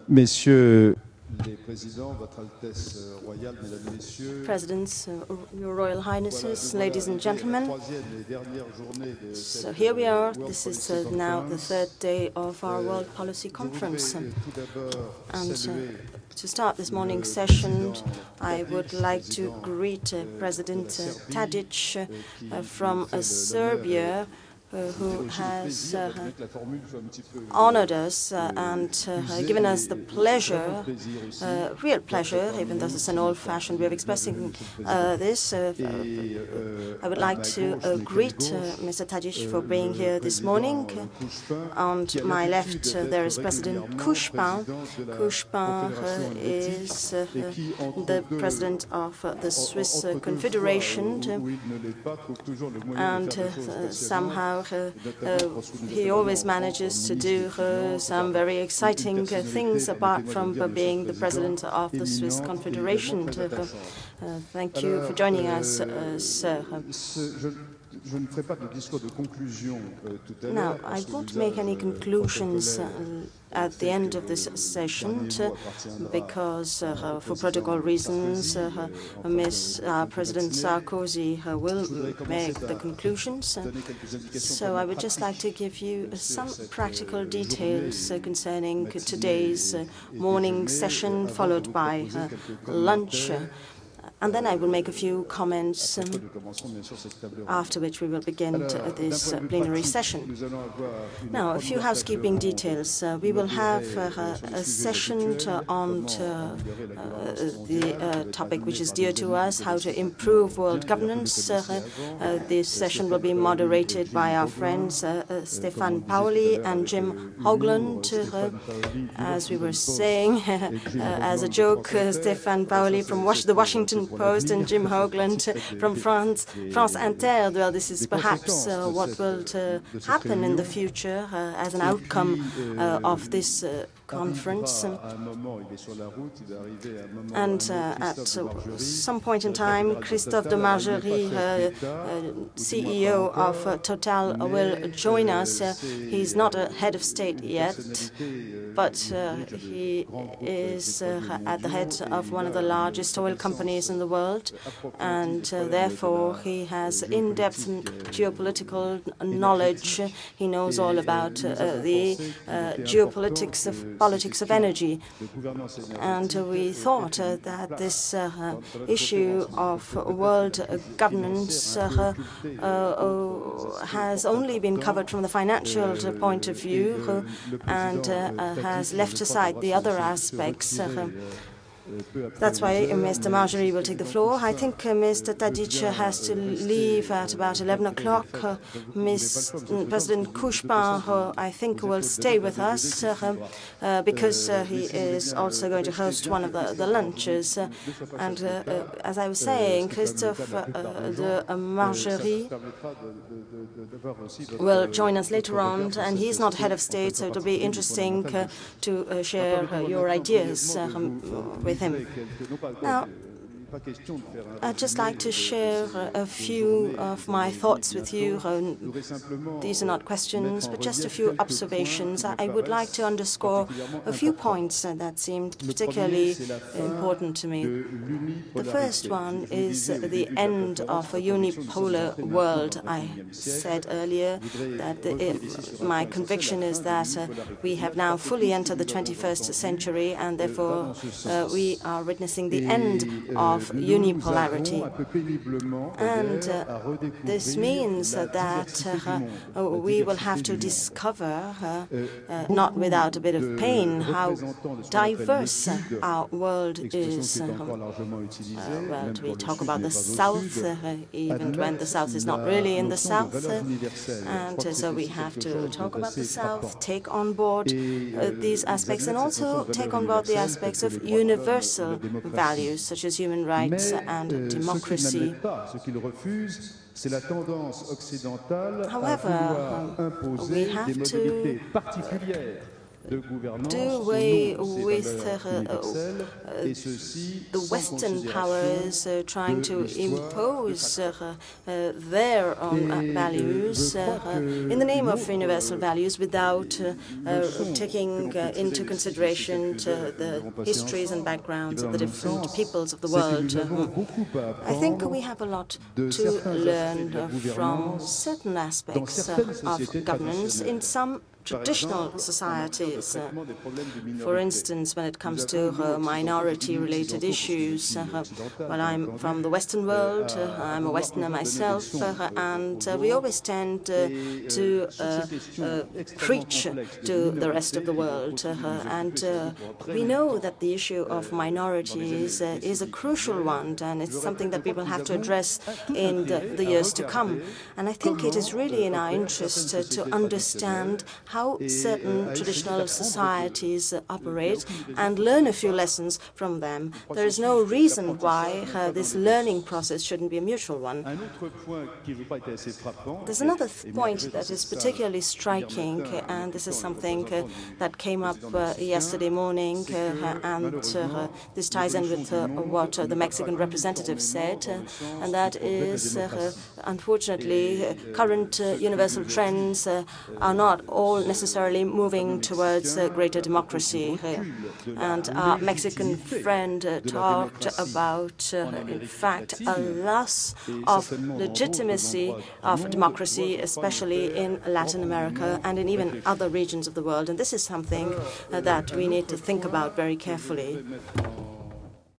Messieurs les présidents, Votre Altesse royale, Mesdames et Messieurs, Presidents, Your Royal Highnesses, ladies and gentlemen. So here we are. This is now the third day of our World Policy Conference. And to start this morning's session, I would like to greet President Tadic from Serbia, who has honored us and given us the pleasure, real pleasure, even though it's an old-fashioned way of expressing this. I would like to greet Mr. Tadic for being here this morning. On my left, there is President Couchepin. Couchepin is the president of the Swiss Confederation, and somehow he always manages to do some very exciting things apart from being the president of the Swiss Confederation. Thank you for joining us, sir. Now, I won't make any conclusions at the end of this session because, for protocol reasons, President Sarkozy will make the conclusions. So I would just like to give you some practical details concerning today's morning session, followed by lunch. And then I will make a few comments, after which we will begin this plenary session. Now, a few housekeeping details. We will have a session on the topic which is dear to us, how to improve world governance. This session will be moderated by our friends Stefan Pauli and Jim Hoagland. As we were saying, as a joke, Stefan Pauli from the Washington Post and Jim Hoagland from France Inter. Well, this is perhaps what will happen in the future as an outcome of this conference. And at some point in time, Christophe de Margerie, CEO of Total, will join us. He's not a head of state yet, but he is at the head of one of the largest oil companies in the world, and therefore he has in-depth geopolitical knowledge. He knows all about the geopolitics of politics of energy. And we thought that this issue of world governance has only been covered from the financial point of view and has left aside the other aspects. That's why Mr. Margerie will take the floor. I think Mr. Tadic has to leave at about 11 o'clock. President Couchepin, I think, will stay with us because he is also going to host one of the lunches. And as I was saying, Christophe de Margerie will join us later on, and he's not head of state, so it'll be interesting to share your ideas with him. Now, I'd just like to share a few of my thoughts with you. These are not questions, but just a few observations. I would like to underscore a few points that seemed particularly important to me. The first one is the end of a unipolar world. I said earlier that my conviction is that we have now fully entered the 21st century, and therefore we are witnessing the end of unipolarity. And this means that we will have to discover, not without a bit of pain, how diverse our world is. Well, we talk about the South, even when the South is not really in the South. And so we have to talk about the South, take on board these aspects, and also take on board the aspects of universal values, such as human rights and democracy. However, we have to do away with the Western powers trying to impose their own values in the name of universal values without taking into consideration the histories and backgrounds of the different peoples of the world. I think we have a lot to learn from certain aspects of governance in some traditional societies. For instance, when it comes to minority-related issues, well, I'm from the Western world, I'm a Westerner myself, and we always tend to preach to the rest of the world. And we know that the issue of minorities is a crucial one, and it's something that we will have to address in the years to come. And I think it is really in our interest to understand how certain traditional societies operate and learn a few lessons from them. There is no reason why this learning process shouldn't be a mutual one. There's another point that is particularly striking, and this is something that came up yesterday morning, and this ties in with what the Mexican representative said, and that is, unfortunately, current universal trends are not all necessarily moving towards greater democracy. And our Mexican friend talked about, in fact, a loss of legitimacy of democracy, especially in Latin America and in even other regions of the world. And this is something that we need to think about very carefully.